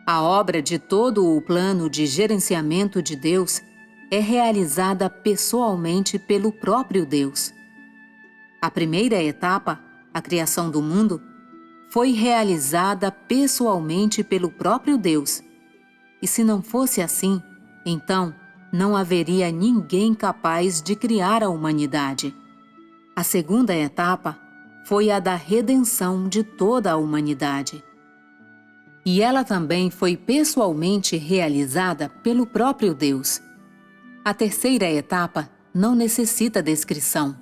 A obra de todo o plano de gerenciamento de Deus é realizada pessoalmente pelo próprio Deus. A primeira etapa, a criação do mundo, foi realizada pessoalmente pelo próprio Deus. E se não fosse assim, então não haveria ninguém capaz de criar a humanidade. A segunda etapa foi a da redenção de toda a humanidade. E ela também foi pessoalmente realizada pelo próprio Deus. A terceira etapa não necessita descrição.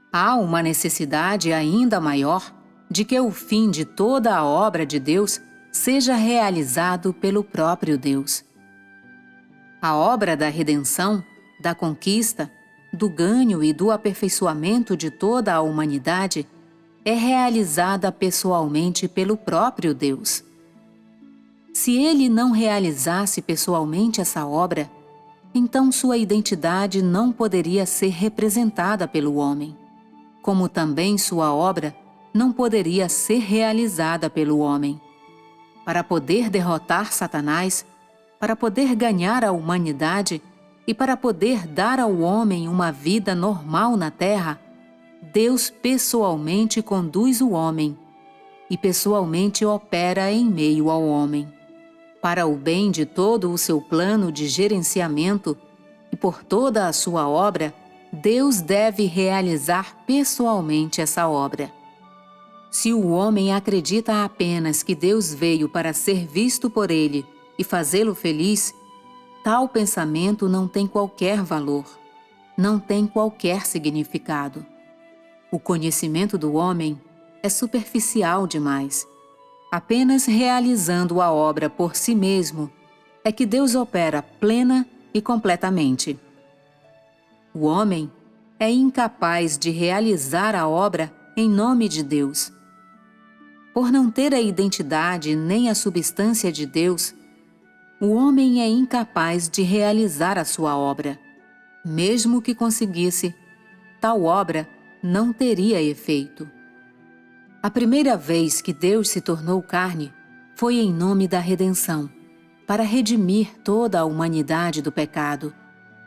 Há uma necessidade ainda maior de que o fim de toda a obra de Deus seja realizado pelo próprio Deus. A obra da redenção, da conquista, do ganho e do aperfeiçoamento de toda a humanidade é realizada pessoalmente pelo próprio Deus. Se ele não realizasse pessoalmente essa obra, então sua identidade não poderia ser representada pelo homem, como também sua obra não poderia ser realizada pelo homem. Para poder derrotar Satanás, para poder ganhar a humanidade e para poder dar ao homem uma vida normal na terra, Deus pessoalmente conduz o homem e pessoalmente opera em meio ao homem. Para o bem de todo o seu plano de gerenciamento e por toda a sua obra, Deus deve realizar pessoalmente essa obra. Se o homem acredita apenas que Deus veio para ser visto por ele e fazê-lo feliz, tal pensamento não tem qualquer valor, não tem qualquer significado. O conhecimento do homem é superficial demais. Apenas realizando a obra por si mesmo é que Deus opera plena e completamente. O homem é incapaz de realizar a obra em nome de Deus. Por não ter a identidade nem a substância de Deus, o homem é incapaz de realizar a sua obra. Mesmo que conseguisse, tal obra não teria efeito. A primeira vez que Deus se tornou carne foi em nome da redenção, para redimir toda a humanidade do pecado,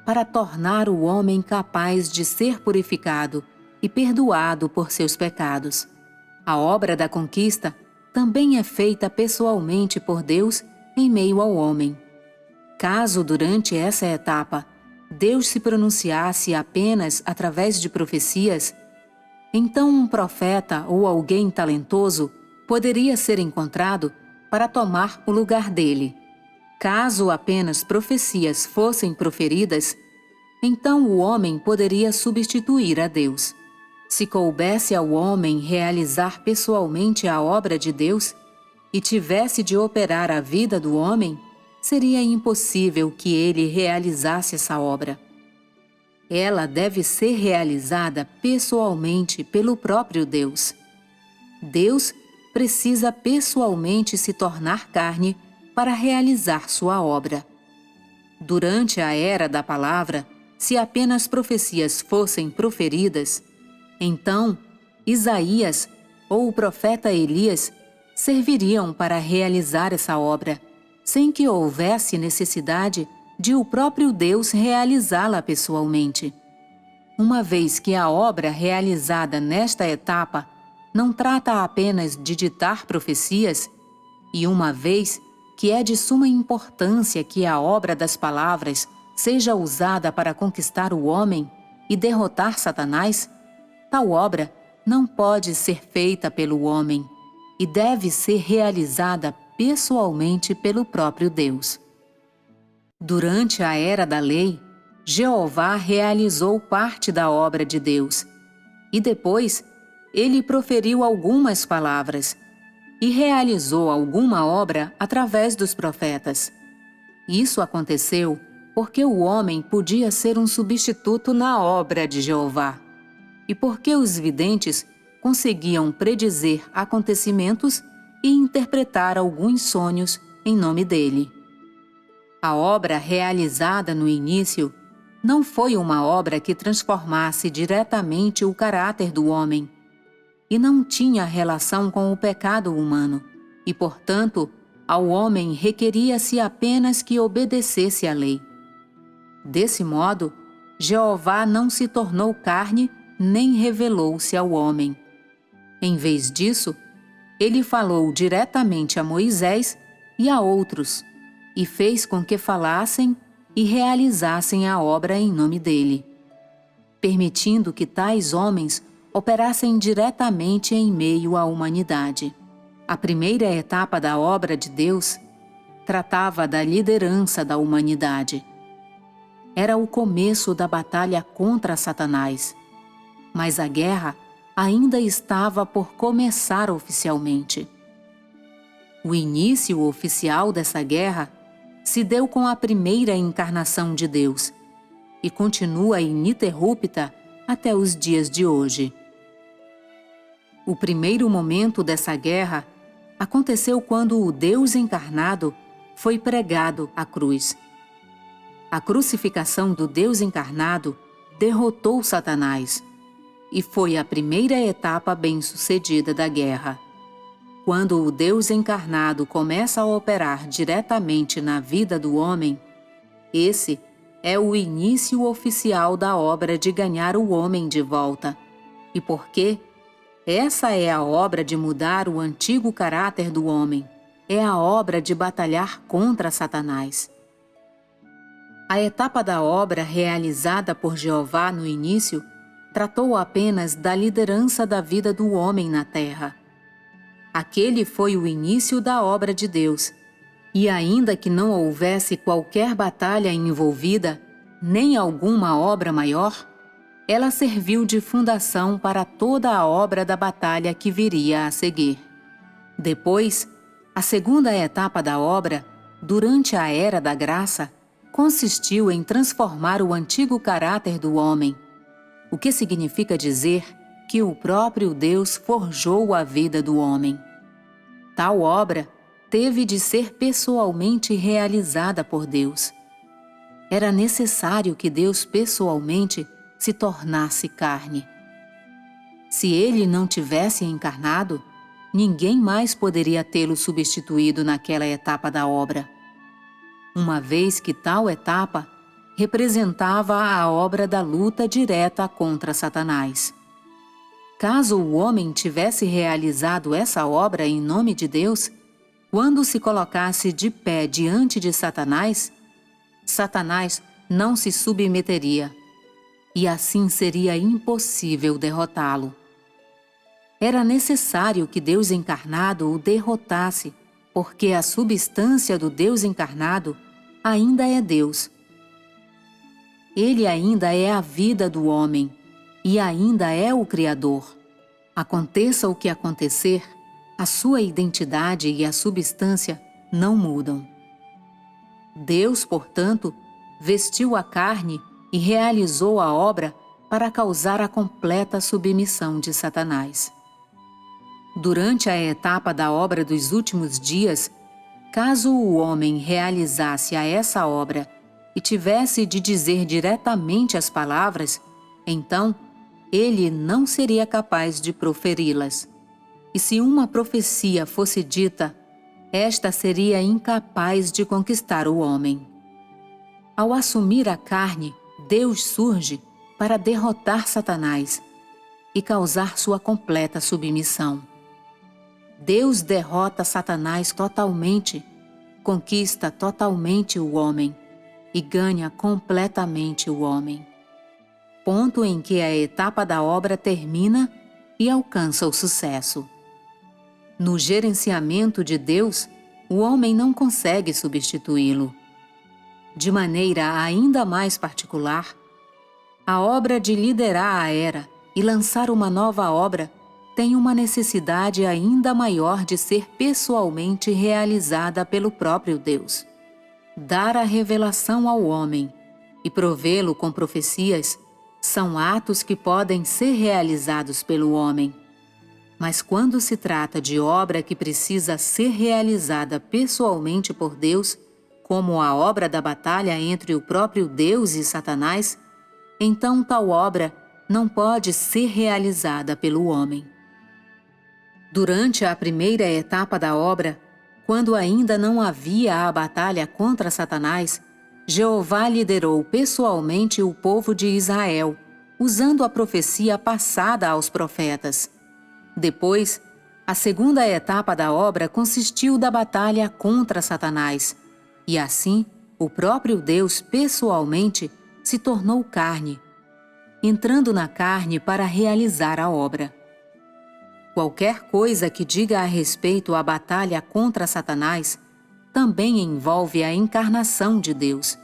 para tornar o homem capaz de ser purificado e perdoado por seus pecados. A obra da conquista também é feita pessoalmente por Deus em meio ao homem. Caso durante essa etapa Deus se pronunciasse apenas através de profecias, então um profeta ou alguém talentoso poderia ser encontrado para tomar o lugar dele. Caso apenas profecias fossem proferidas, então o homem poderia substituir a Deus. Se coubesse ao homem realizar pessoalmente a obra de Deus e tivesse de operar a vida do homem, seria impossível que ele realizasse essa obra. Ela deve ser realizada pessoalmente pelo próprio Deus. Deus precisa pessoalmente se tornar carne para realizar sua obra. Durante a era da palavra, se apenas profecias fossem proferidas, então Isaías ou o profeta Elias serviriam para realizar essa obra, sem que houvesse necessidade de o próprio Deus realizá-la pessoalmente. Uma vez que a obra realizada nesta etapa não trata apenas de ditar profecias, e uma vez que é de suma importância que a obra das palavras seja usada para conquistar o homem e derrotar Satanás, tal obra não pode ser feita pelo homem e deve ser realizada pessoalmente pelo próprio Deus. Durante a era da lei, Jeová realizou parte da obra de Deus, e depois ele proferiu algumas palavras e realizou alguma obra através dos profetas. Isso aconteceu porque o homem podia ser um substituto na obra de Jeová, e porque os videntes conseguiam predizer acontecimentos e interpretar alguns sonhos em nome dele. A obra realizada no início não foi uma obra que transformasse diretamente o caráter do homem, e não tinha relação com o pecado humano, e, portanto, ao homem requeria-se apenas que obedecesse à lei. Desse modo, Jeová não se tornou carne nem revelou-se ao homem. Em vez disso, ele falou diretamente a Moisés e a outros, e fez com que falassem e realizassem a obra em nome dele, permitindo que tais homens operassem diretamente em meio à humanidade. A primeira etapa da obra de Deus tratava da liderança da humanidade. Era o começo da batalha contra Satanás, mas a guerra ainda estava por começar oficialmente. O início oficial dessa guerra se deu com a primeira encarnação de Deus e continua ininterrupta até os dias de hoje. O primeiro momento dessa guerra aconteceu quando o Deus encarnado foi pregado à cruz. A crucificação do Deus encarnado derrotou Satanás e foi a primeira etapa bem-sucedida da guerra. Quando o Deus encarnado começa a operar diretamente na vida do homem, esse é o início oficial da obra de ganhar o homem de volta. E porque essa é a obra de mudar o antigo caráter do homem, é a obra de batalhar contra Satanás. A etapa da obra realizada por Jeová no início tratou apenas da liderança da vida do homem na terra. Aquele foi o início da obra de Deus, e ainda que não houvesse qualquer batalha envolvida, nem alguma obra maior, ela serviu de fundação para toda a obra da batalha que viria a seguir. Depois, a segunda etapa da obra, durante a Era da Graça, consistiu em transformar o antigo caráter do homem, o que significa dizer que o próprio Deus forjou a vida do homem. Tal obra teve de ser pessoalmente realizada por Deus. Era necessário que Deus pessoalmente se tornasse carne. Se ele não tivesse encarnado, ninguém mais poderia tê-lo substituído naquela etapa da obra, uma vez que tal etapa representava a obra da luta direta contra Satanás. Caso o homem tivesse realizado essa obra em nome de Deus, quando se colocasse de pé diante de Satanás, Satanás não se submeteria, e assim seria impossível derrotá-lo. Era necessário que Deus encarnado o derrotasse, porque a substância do Deus encarnado ainda é Deus. Ele ainda é a vida do homem e ainda é o Criador. Aconteça o que acontecer, a sua identidade e a substância não mudam. Deus, portanto, vestiu a carne e realizou a obra para causar a completa submissão de Satanás. Durante a etapa da obra dos últimos dias, caso o homem realizasse a essa obra e tivesse de dizer diretamente as palavras, então ele não seria capaz de proferi-las. E se uma profecia fosse dita, esta seria incapaz de conquistar o homem. Ao assumir a carne, Deus surge para derrotar Satanás e causar sua completa submissão. Deus derrota Satanás totalmente, conquista totalmente o homem e ganha completamente o homem. Ponto em que a etapa da obra termina e alcança o sucesso. No gerenciamento de Deus, o homem não consegue substituí-lo. De maneira ainda mais particular, a obra de liderar a era e lançar uma nova obra tem uma necessidade ainda maior de ser pessoalmente realizada pelo próprio Deus. Dar a revelação ao homem e provê-lo com profecias são atos que podem ser realizados pelo homem. Mas quando se trata de obra que precisa ser realizada pessoalmente por Deus, como a obra da batalha entre o próprio Deus e Satanás, então tal obra não pode ser realizada pelo homem. Durante a primeira etapa da obra, Quando ainda não havia a batalha contra Satanás, Jeová liderou pessoalmente o povo de Israel, usando a profecia passada aos profetas. Depois, a segunda etapa da obra consistiu da batalha contra Satanás, e assim, o próprio Deus pessoalmente se tornou carne, entrando na carne para realizar a obra. Qualquer coisa que diga a respeito à batalha contra Satanás também envolve a encarnação de Deus,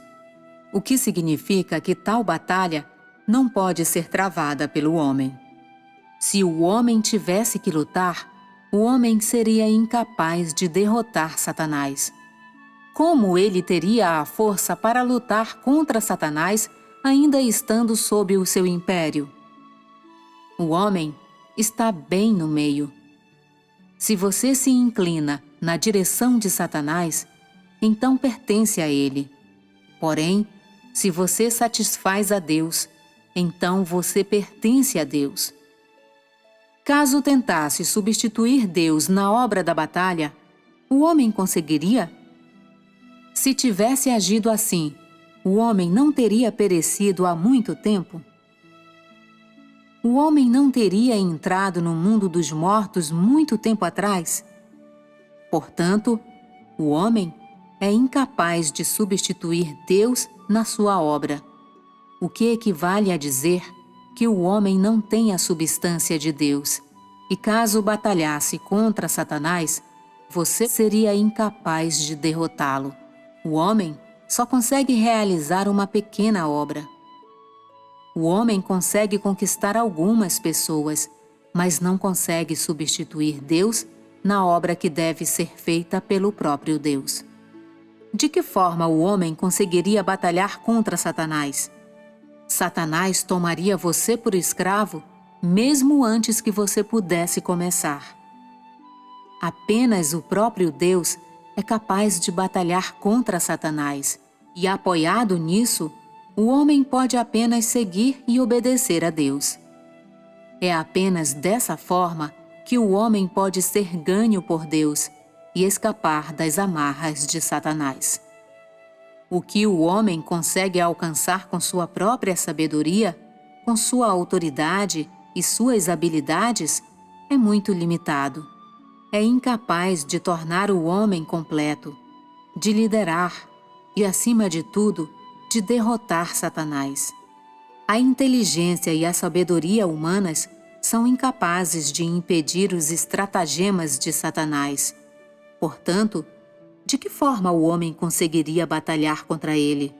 o que significa que tal batalha não pode ser travada pelo homem. Se o homem tivesse que lutar, o homem seria incapaz de derrotar Satanás. Como ele teria a força para lutar contra Satanás ainda estando sob o seu império? O homem está bem no meio. Se você se inclina na direção de Satanás, então pertence a ele. Porém, se você satisfaz a Deus, então você pertence a Deus. Caso tentasse substituir Deus na obra da batalha, o homem conseguiria? Se tivesse agido assim, o homem não teria perecido há muito tempo? O homem não teria entrado no mundo dos mortos muito tempo atrás? Portanto, o homem é incapaz de substituir Deus na sua obra, o que equivale a dizer que o homem não tem a substância de Deus, e caso batalhasse contra Satanás, você seria incapaz de derrotá-lo. O homem só consegue realizar uma pequena obra. O homem consegue conquistar algumas pessoas, mas não consegue substituir Deus na obra que deve ser feita pelo próprio Deus. De que forma o homem conseguiria batalhar contra Satanás? Satanás tomaria você por escravo, mesmo antes que você pudesse começar. Apenas o próprio Deus é capaz de batalhar contra Satanás, e apoiado nisso, o homem pode apenas seguir e obedecer a Deus. É apenas dessa forma que o homem pode ser ganho por Deus e escapar das amarras de Satanás. O que o homem consegue alcançar com sua própria sabedoria, com sua autoridade e suas habilidades, é muito limitado. É incapaz de tornar o homem completo, de liderar e, acima de tudo, de derrotar Satanás. A inteligência e a sabedoria humanas são incapazes de impedir os estratagemas de Satanás. Portanto, de que forma o homem conseguiria batalhar contra ele?